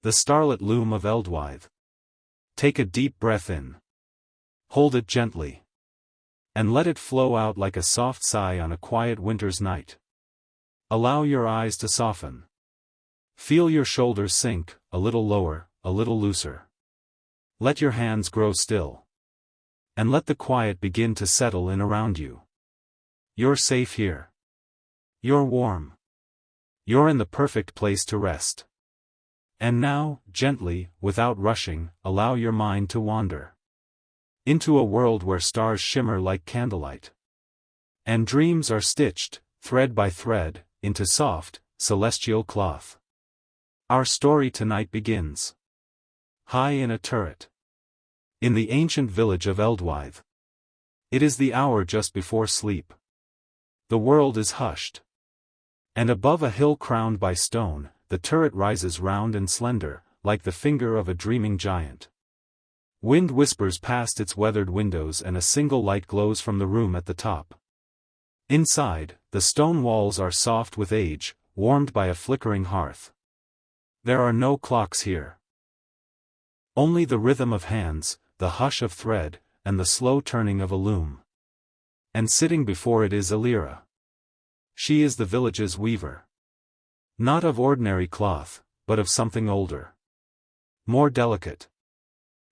The Starlit Loom of Eldwythe. Take a deep breath in. Hold it gently. And let it flow out like a soft sigh on a quiet winter's night. Allow your eyes to soften. Feel your shoulders sink, a little lower, a little looser. Let your hands grow still. And let the quiet begin to settle in around you. You're safe here. You're warm. You're in the perfect place to rest. And now, gently, without rushing, allow your mind to wander into a world where stars shimmer like candlelight. And dreams are stitched, thread by thread, into soft, celestial cloth. Our story tonight begins high in a turret. In the ancient village of Eldwythe. It is the hour just before sleep. The world is hushed. And above a hill crowned by stone, the turret rises round and slender, like the finger of a dreaming giant. Wind whispers past its weathered windows and a single light glows from the room at the top. Inside, the stone walls are soft with age, warmed by a flickering hearth. There are no clocks here. Only the rhythm of hands, the hush of thread, and the slow turning of a loom. And sitting before it is Alira. She is the village's weaver. Not of ordinary cloth, but of something older. More delicate.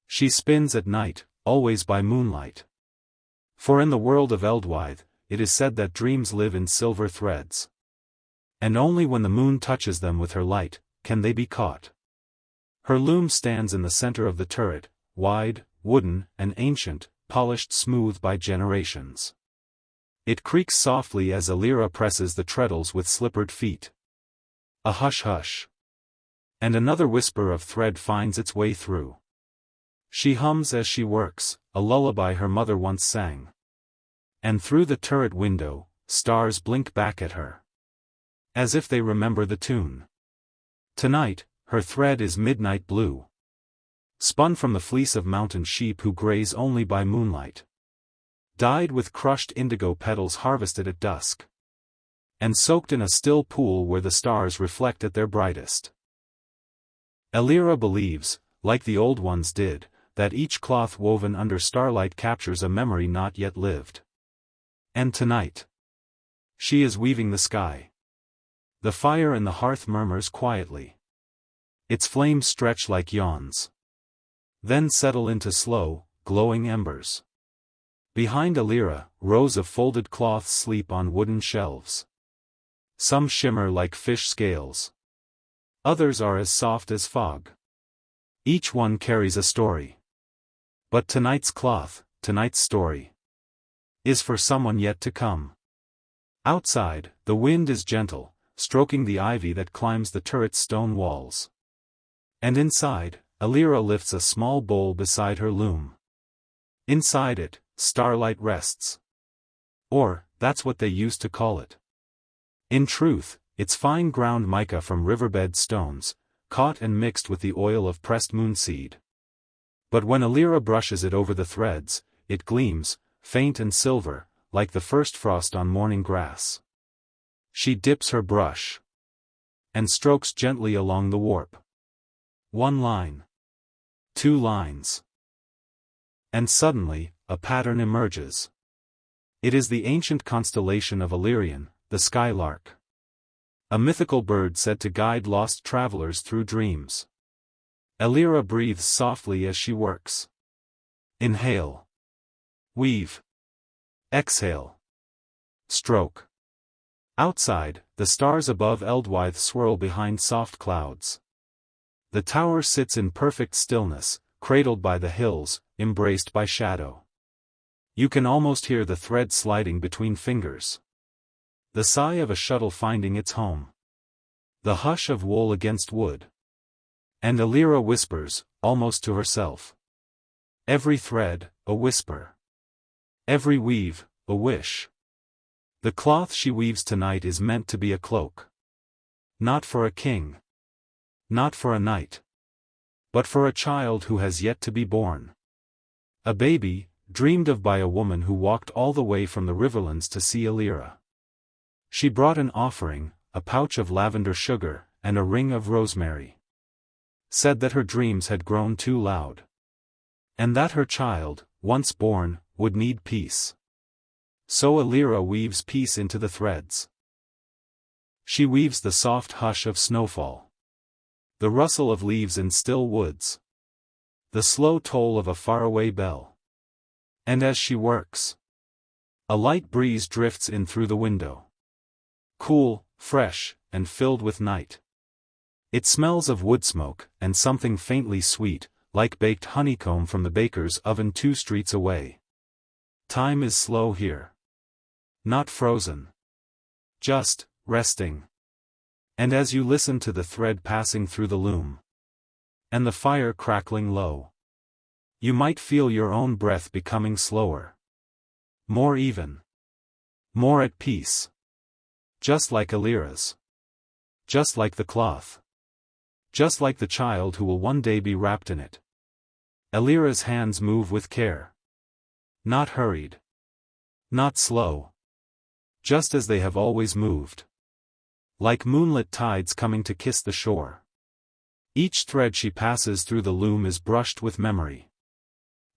She spins at night, always by moonlight. For in the world of Eldwythe, it is said that dreams live in silver threads. And only when the moon touches them with her light, can they be caught. Her loom stands in the center of the turret, wide, wooden, and ancient, polished smooth by generations. It creaks softly as Alira presses the treadles with slippered feet. A hush-hush. And another whisper of thread finds its way through. She hums as she works, a lullaby her mother once sang. And through the turret window, stars blink back at her. As if they remember the tune. Tonight, her thread is midnight blue. Spun from the fleece of mountain sheep who graze only by moonlight. Dyed with crushed indigo petals harvested at dusk. And soaked in a still pool where the stars reflect at their brightest. Alira believes, like the old ones did, that each cloth woven under starlight captures a memory not yet lived. And tonight, she is weaving the sky. The fire in the hearth murmurs quietly. Its flames stretch like yawns. Then settle into slow, glowing embers. Behind Alira, rows of folded cloths sleep on wooden shelves. Some shimmer like fish scales. Others are as soft as fog. Each one carries a story. But tonight's cloth, tonight's story, is for someone yet to come. Outside, the wind is gentle, stroking the ivy that climbs the turret's stone walls. And inside, Alira lifts a small bowl beside her loom. Inside it, starlight rests. Or, that's what they used to call it. In truth, it's fine ground mica from riverbed stones, caught and mixed with the oil of pressed moonseed. But when Alira brushes it over the threads, it gleams, faint and silver, like the first frost on morning grass. She dips her brush. And strokes gently along the warp. 1 line. 2 lines. And suddenly, a pattern emerges. It is the ancient constellation of Illyrian, the skylark. A mythical bird said to guide lost travelers through dreams. Alira breathes softly as she works. Inhale. Weave. Exhale. Stroke. Outside, the stars above Eldwythe swirl behind soft clouds. The tower sits in perfect stillness, cradled by the hills, embraced by shadow. You can almost hear the thread sliding between fingers. The sigh of a shuttle finding its home. The hush of wool against wood. And Alira whispers, almost to herself. Every thread, a whisper. Every weave, a wish. The cloth she weaves tonight is meant to be a cloak. Not for a king. Not for a knight. But for a child who has yet to be born. A baby, dreamed of by a woman who walked all the way from the riverlands to see Alira. She brought an offering, a pouch of lavender sugar, and a ring of rosemary. said that her dreams had grown too loud. And that her child, once born, would need peace. So Alira weaves peace into the threads. She weaves the soft hush of snowfall, the rustle of leaves in still woods, the slow toll of a faraway bell. And as she works, a light breeze drifts in through the window. Cool, fresh, and filled with night. It smells of wood smoke and something faintly sweet, like baked honeycomb from the baker's oven 2 streets away. Time is slow here. Not frozen. Just resting. And as you listen to the thread passing through the loom, and the fire crackling low, you might feel your own breath becoming slower. More even. More at peace. Just like Alira's. Just like the cloth. Just like the child who will one day be wrapped in it. Alira's hands move with care. Not hurried. Not slow. Just as they have always moved. Like moonlit tides coming to kiss the shore. Each thread she passes through the loom is brushed with memory.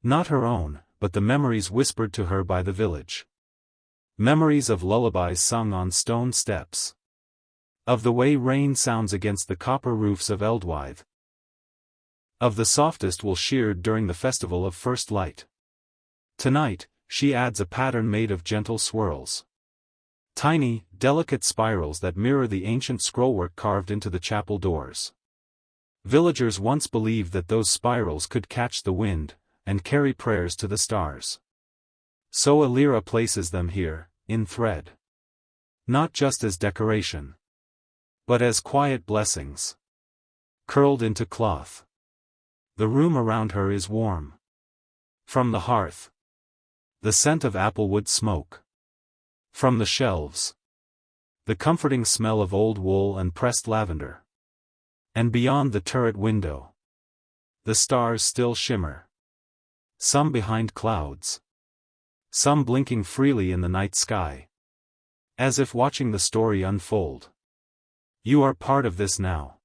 Not her own, but the memories whispered to her by the village. Memories of lullabies sung on stone steps. Of the way rain sounds against the copper roofs of Eldwythe. Of the softest wool sheared during the festival of first light. Tonight, she adds a pattern made of gentle swirls. Tiny, delicate spirals that mirror the ancient scrollwork carved into the chapel doors. Villagers once believed that those spirals could catch the wind, and carry prayers to the stars. So Alira places them here, in thread. Not just as decoration, but as quiet blessings. Curled into cloth. The room around her is warm. From the hearth, the scent of applewood smoke. From the shelves, the comforting smell of old wool and pressed lavender. And beyond the turret window, the stars still shimmer. Some behind clouds. Some blinking freely in the night sky. As if watching the story unfold. You are part of this now.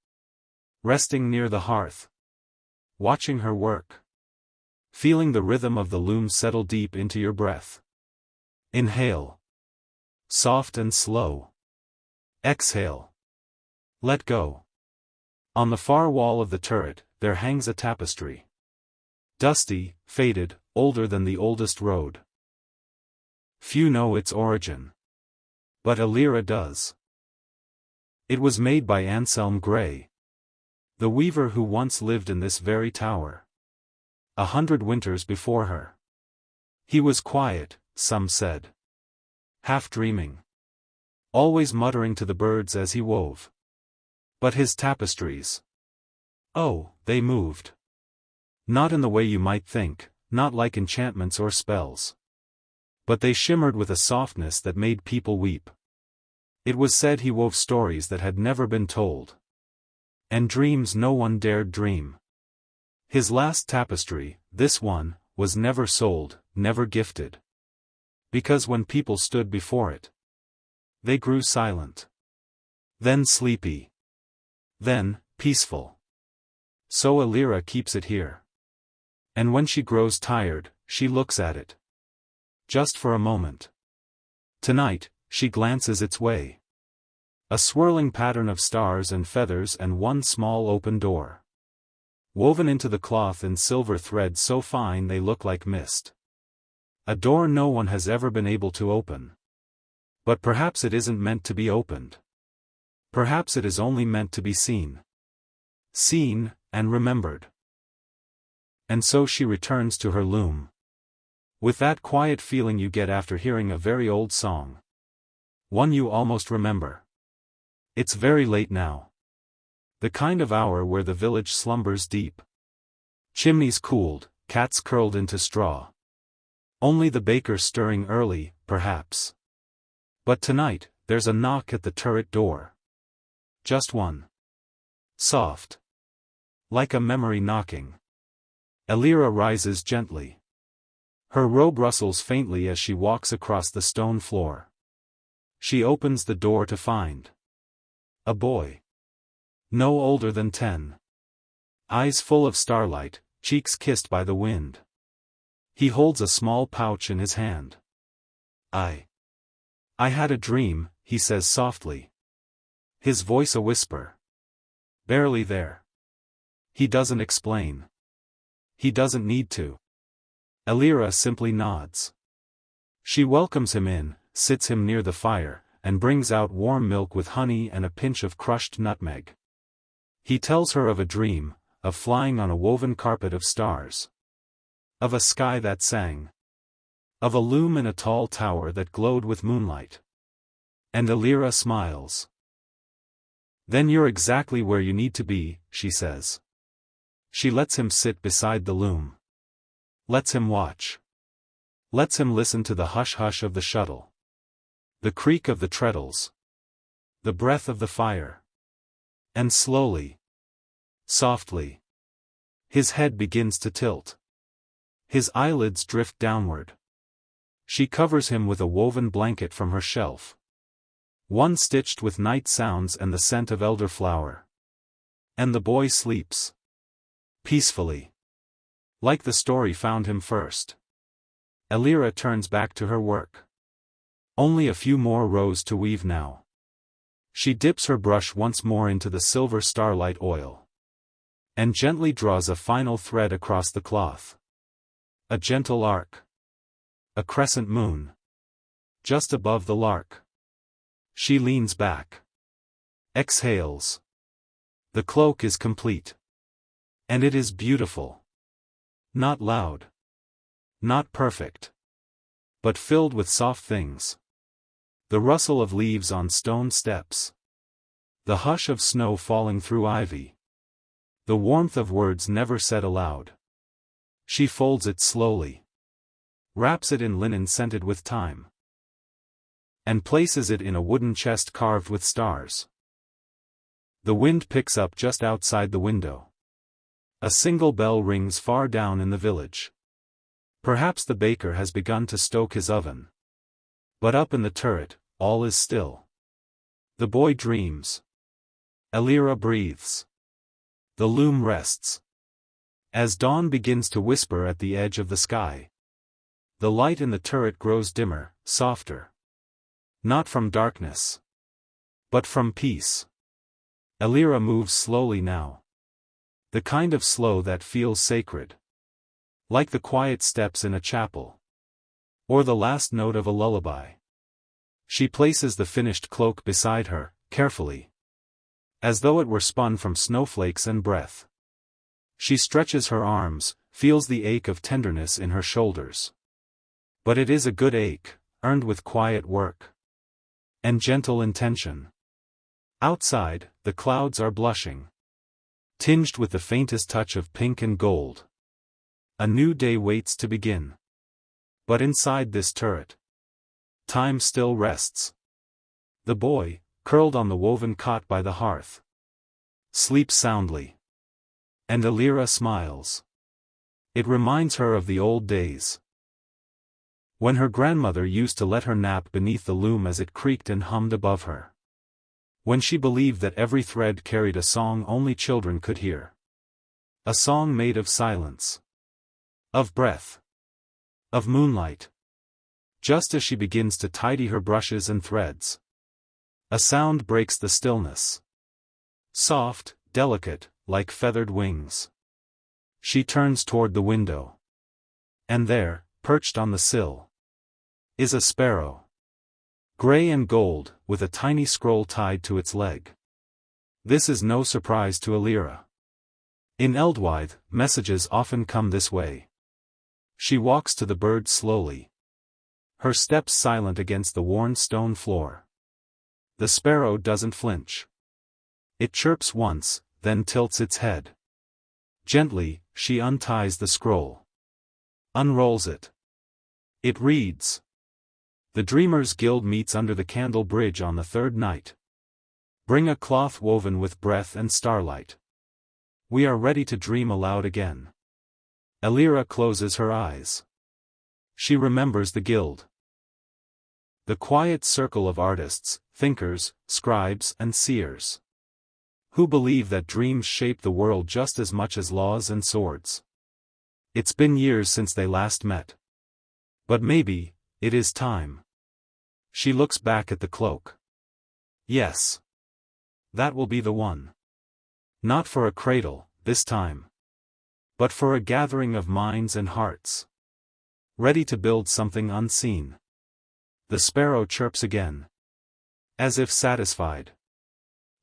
Resting near the hearth. Watching her work. Feeling the rhythm of the loom settle deep into your breath. Inhale. Soft and slow. Exhale. Let go. On the far wall of the turret, there hangs a tapestry. Dusty, faded, older than the oldest road. Few know its origin. But Alira does. It was made by Anselm Gray, the weaver who once lived in this very tower. 100 winters before her. He was quiet, some said. Half dreaming. Always muttering to the birds as he wove. But his tapestries. Oh, they moved. Not in the way you might think, not like enchantments or spells. But they shimmered with a softness that made people weep. It was said he wove stories that had never been told. And dreams no one dared dream. His last tapestry, this one, was never sold, never gifted. Because when people stood before it, they grew silent. Then sleepy. Then, peaceful. So Alira keeps it here. And when she grows tired, she looks at it. Just for a moment. Tonight, she glances its way. A swirling pattern of stars and feathers and one small open door. Woven into the cloth in silver thread so fine they look like mist. A door no one has ever been able to open. But perhaps it isn't meant to be opened. Perhaps it is only meant to be seen. Seen, and remembered. And so she returns to her loom. With that quiet feeling you get after hearing a very old song. One you almost remember. It's very late now. The kind of hour where the village slumbers deep. Chimneys cooled, cats curled into straw. Only the baker stirring early, perhaps. But tonight, there's a knock at the turret door. Just one. Soft. Like a memory knocking. Alira rises gently. Her robe rustles faintly as she walks across the stone floor. She opens the door to find a boy. No older than 10. Eyes full of starlight, cheeks kissed by the wind. He holds a small pouch in his hand. I had a dream, he says softly. His voice a whisper. Barely there. He doesn't explain. He doesn't need to. Elira simply nods. She welcomes him in, sits him near the fire, and brings out warm milk with honey and a pinch of crushed nutmeg. He tells her of a dream, of flying on a woven carpet of stars. Of a sky that sang. Of a loom in a tall tower that glowed with moonlight. And Elira smiles. Then you're exactly where you need to be, she says. She lets him sit beside the loom. Lets him watch. Lets him listen to the hush-hush of the shuttle. The creak of the treadles. The breath of the fire. And slowly. Softly. His head begins to tilt. His eyelids drift downward. She covers him with a woven blanket from her shelf. One stitched with night sounds and the scent of elderflower. And the boy sleeps. Peacefully. Like the story found him first. Elira turns back to her work. Only a few more rows to weave now. She dips her brush once more into the silver starlight oil. And gently draws a final thread across the cloth. A gentle arc. A crescent moon. Just above the lark. She leans back. Exhales. The cloak is complete. And it is beautiful. Not loud. Not perfect. But filled with soft things. The rustle of leaves on stone steps. The hush of snow falling through ivy. The warmth of words never said aloud. She folds it slowly. Wraps it in linen scented with thyme. And places it in a wooden chest carved with stars. The wind picks up just outside the window. A single bell rings far down in the village. Perhaps the baker has begun to stoke his oven. But up in the turret, all is still. The boy dreams. Elira breathes. The loom rests. As dawn begins to whisper at the edge of the sky. The light in the turret grows dimmer, softer. Not from darkness. But from peace. Elira moves slowly now. The kind of slow that feels sacred. Like the quiet steps in a chapel. Or the last note of a lullaby. She places the finished cloak beside her, carefully. As though it were spun from snowflakes and breath. She stretches her arms, feels the ache of tenderness in her shoulders. But it is a good ache, earned with quiet work. And gentle intention. Outside, the clouds are blushing. Tinged with the faintest touch of pink and gold. A new day waits to begin. But inside this turret, time still rests. The boy, curled on the woven cot by the hearth, sleeps soundly. And Elira smiles. It reminds her of the old days. When her grandmother used to let her nap beneath the loom as it creaked and hummed above her. When she believed that every thread carried a song only children could hear. A song made of silence. Of breath. Of moonlight. Just as she begins to tidy her brushes and threads. A sound breaks the stillness. Soft, delicate, like feathered wings. She turns toward the window. And there, perched on the sill, is a sparrow. Gray and gold, with a tiny scroll tied to its leg. This is no surprise to Elira. In Eldwythe, messages often come this way. She walks to the bird slowly. Her steps silent against the worn stone floor. The sparrow doesn't flinch. It chirps once, then tilts its head. Gently, she unties the scroll. Unrolls it. It reads. The Dreamers' Guild meets under the candle bridge on the third night. Bring a cloth woven with breath and starlight. We are ready to dream aloud again. Elira closes her eyes. She remembers the guild. The quiet circle of artists, thinkers, scribes and seers. who believe that dreams shape the world just as much as laws and swords. It's been years since they last met. But maybe, it is time. She looks back at the cloak. Yes. That will be the one. Not for a cradle, this time. But for a gathering of minds and hearts. Ready to build something unseen. The sparrow chirps again. As if satisfied.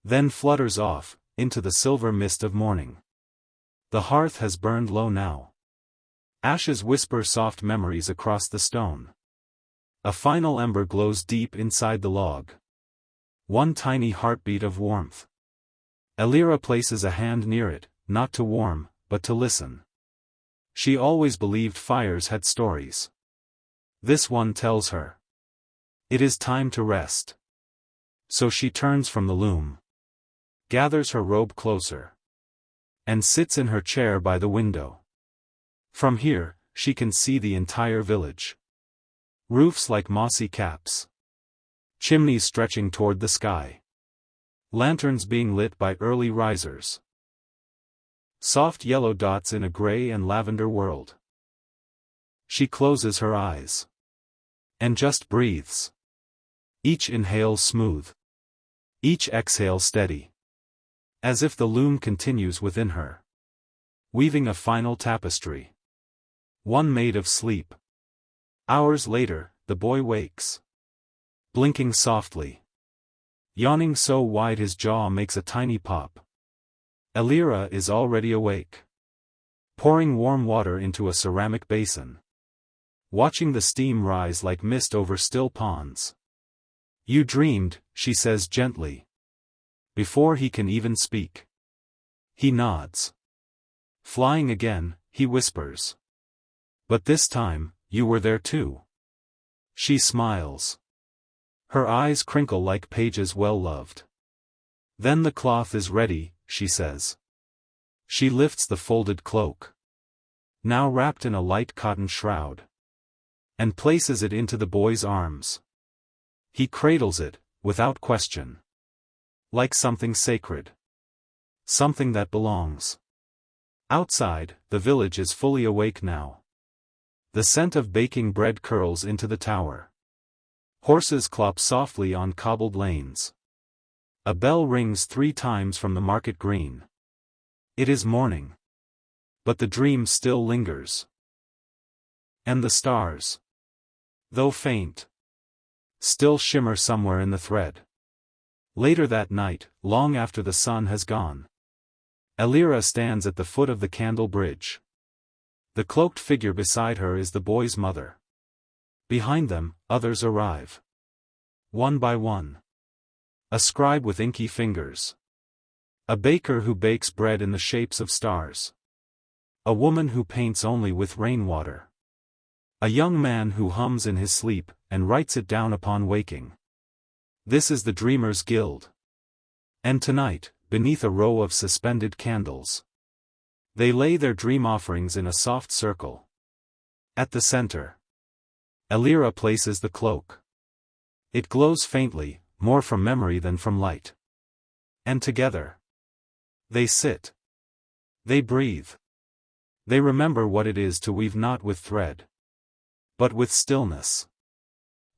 Then flutters off, into the silver mist of morning. The hearth has burned low now. Ashes whisper soft memories across the stone. A final ember glows deep inside the log. One tiny heartbeat of warmth. Elira places a hand near it, not to warm, but to listen. She always believed fires had stories. This one tells her. It is time to rest. So she turns from the loom. Gathers her robe closer. And sits in her chair by the window. From here, she can see the entire village. Roofs like mossy caps. Chimneys stretching toward the sky. Lanterns being lit by early risers. Soft yellow dots in a gray and lavender world. She closes her eyes. And just breathes. Each inhale smooth. Each exhale steady. As if the loom continues within her. Weaving a final tapestry. One made of sleep. Hours later, the boy wakes. Blinking softly. Yawning so wide his jaw makes a tiny pop. Elira is already awake. Pouring warm water into a ceramic basin. Watching the steam rise like mist over still ponds. You dreamed, she says gently. Before he can even speak. He nods. Flying again, he whispers. But this time, you were there too. She smiles. Her eyes crinkle like pages well loved. Then the cloth is ready, she says. She lifts the folded cloak. Now wrapped in a light cotton shroud. And places it into the boy's arms. He cradles it, without question. Like something sacred. Something that belongs. Outside, the village is fully awake now. The scent of baking bread curls into the tower. Horses clop softly on cobbled lanes. A bell rings 3 times from the market green. It is morning. But the dream still lingers. And the stars, though faint, still shimmer somewhere in the thread. Later that night, long after the sun has gone, Elira stands at the foot of the candle bridge. The cloaked figure beside her is the boy's mother. Behind them, others arrive. One by one. A scribe with inky fingers. A baker who bakes bread in the shapes of stars. A woman who paints only with rainwater. A young man who hums in his sleep, and writes it down upon waking. This is the Dreamers' Guild. And tonight, beneath a row of suspended candles, they lay their dream offerings in a soft circle. At the center, Elira places the cloak. It glows faintly, more from memory than from light. And together, they sit. They breathe. They remember what it is to weave not with thread, but with stillness.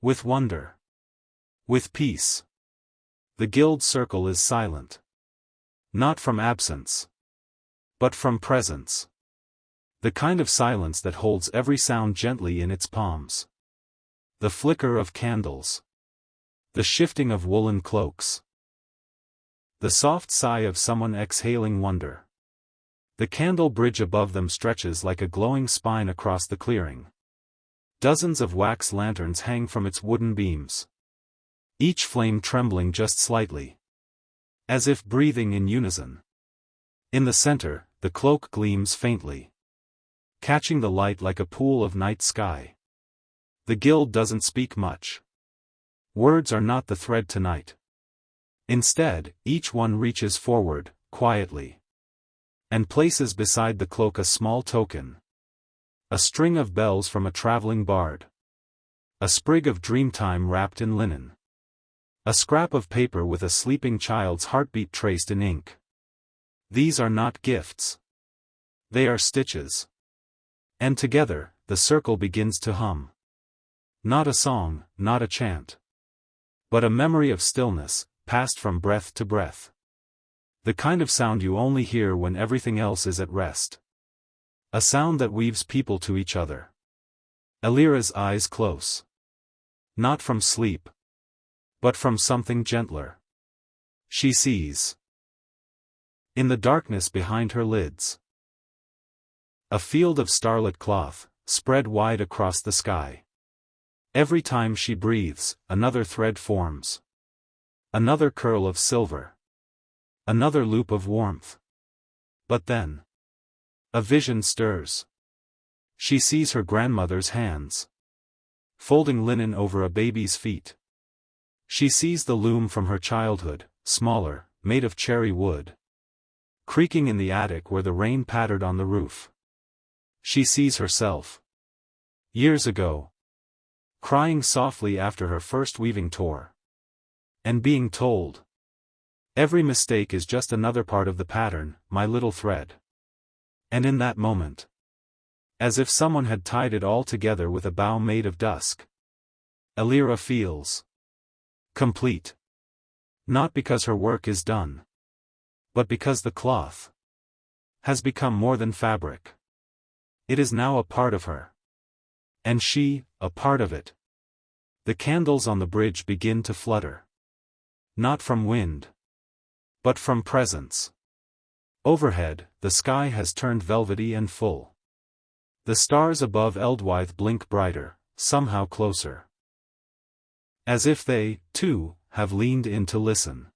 With wonder. With peace. The guild circle is silent. Not from absence, but from presence. The kind of silence that holds every sound gently in its palms. The flicker of candles. The shifting of woolen cloaks. The soft sigh of someone exhaling wonder. The candle bridge above them stretches like a glowing spine across the clearing. Dozens of wax lanterns hang from its wooden beams. Each flame trembling just slightly. As if breathing in unison. In the center, the cloak gleams faintly. Catching the light like a pool of night sky. The guild doesn't speak much. Words are not the thread tonight. Instead, each one reaches forward, quietly. And places beside the cloak a small token. A string of bells from a traveling bard. A sprig of dreamtime wrapped in linen. A scrap of paper with a sleeping child's heartbeat traced in ink. These are not gifts. They are stitches. And together, the circle begins to hum. Not a song, not a chant. But a memory of stillness, passed from breath to breath. The kind of sound you only hear when everything else is at rest. A sound that weaves people to each other. Elira's eyes close. Not from sleep. But from something gentler. She sees. In the darkness behind her lids. A field of starlit cloth, spread wide across the sky. Every time she breathes, another thread forms. Another curl of silver. Another loop of warmth. But then. A vision stirs. She sees her grandmother's hands. Folding linen over a baby's feet. She sees the loom from her childhood, smaller, made of cherry wood. Creaking in the attic where the rain pattered on the roof. She sees herself. Years ago. Crying softly after her first weaving tour. And being told. Every mistake is just another part of the pattern, my little thread. And in that moment. As if someone had tied it all together with a bow made of dusk. Elira feels. Complete. Not because her work is done. But because the cloth. Has become more than fabric. It is now a part of her. And she, a part of it. The candles on the bridge begin to flutter. Not from wind. But from presence. Overhead, the sky has turned velvety and full. The stars above Eldwythe blink brighter, somehow closer. As if they, too, have leaned in to listen.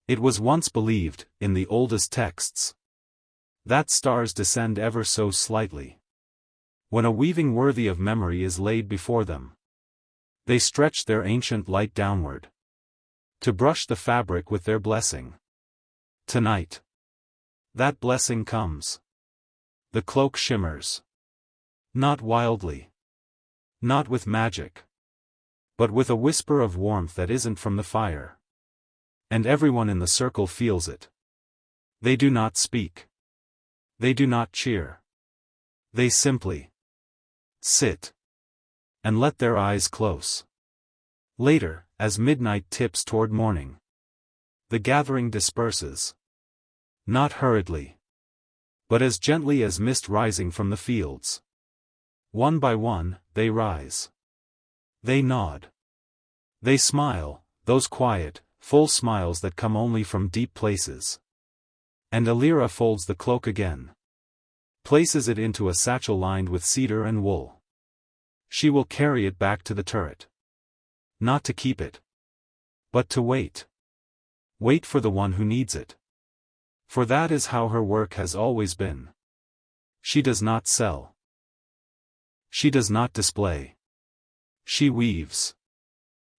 It was once believed, in the oldest texts, that stars descend ever so slightly. When a weaving worthy of memory is laid before them, they stretch their ancient light downward. To brush the fabric with their blessing. Tonight. That blessing comes. The cloak shimmers. Not wildly. Not with magic. But with a whisper of warmth that isn't from the fire. And everyone in the circle feels it. They do not speak. They do not cheer. They simply sit. And let their eyes close. Later, as midnight tips toward morning. The gathering disperses. Not hurriedly. But as gently as mist rising from the fields. One by one, they rise. They nod. They smile, those quiet, full smiles that come only from deep places. And Elira folds the cloak again. Places it into a satchel lined with cedar and wool. She will carry it back to the turret. Not to keep it. But to wait. Wait for the one who needs it. For that is how her work has always been. She does not sell. She does not display. She weaves.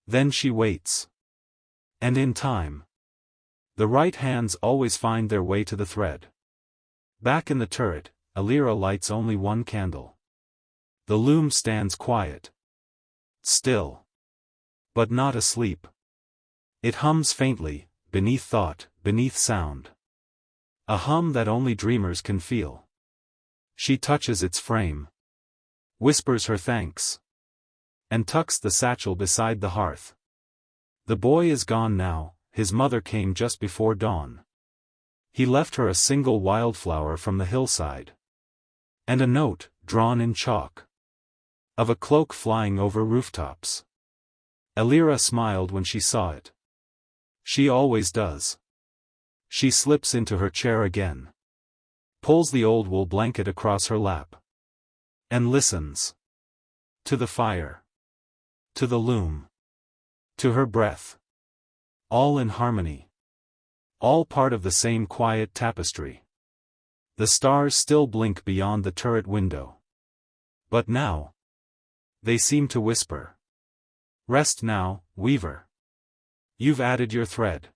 Then she waits. And in time. The right hands always find their way to the thread. Back in the turret, Elira lights only one candle. The loom stands quiet. Still. But not asleep. It hums faintly, beneath thought, beneath sound. A hum that only dreamers can feel. She touches its frame. Whispers her thanks. And tucks the satchel beside the hearth. The boy is gone now, his mother came just before dawn. He left her a single wildflower from the hillside. And a note, drawn in chalk. Of a cloak flying over rooftops. Elira smiled when she saw it. She always does. She slips into her chair again. Pulls the old wool blanket across her lap. And listens. To the fire. To the loom. To her breath. All in harmony. All part of the same quiet tapestry. The stars still blink beyond the turret window. But now. They seem to whisper. Rest now, weaver. You've added your thread.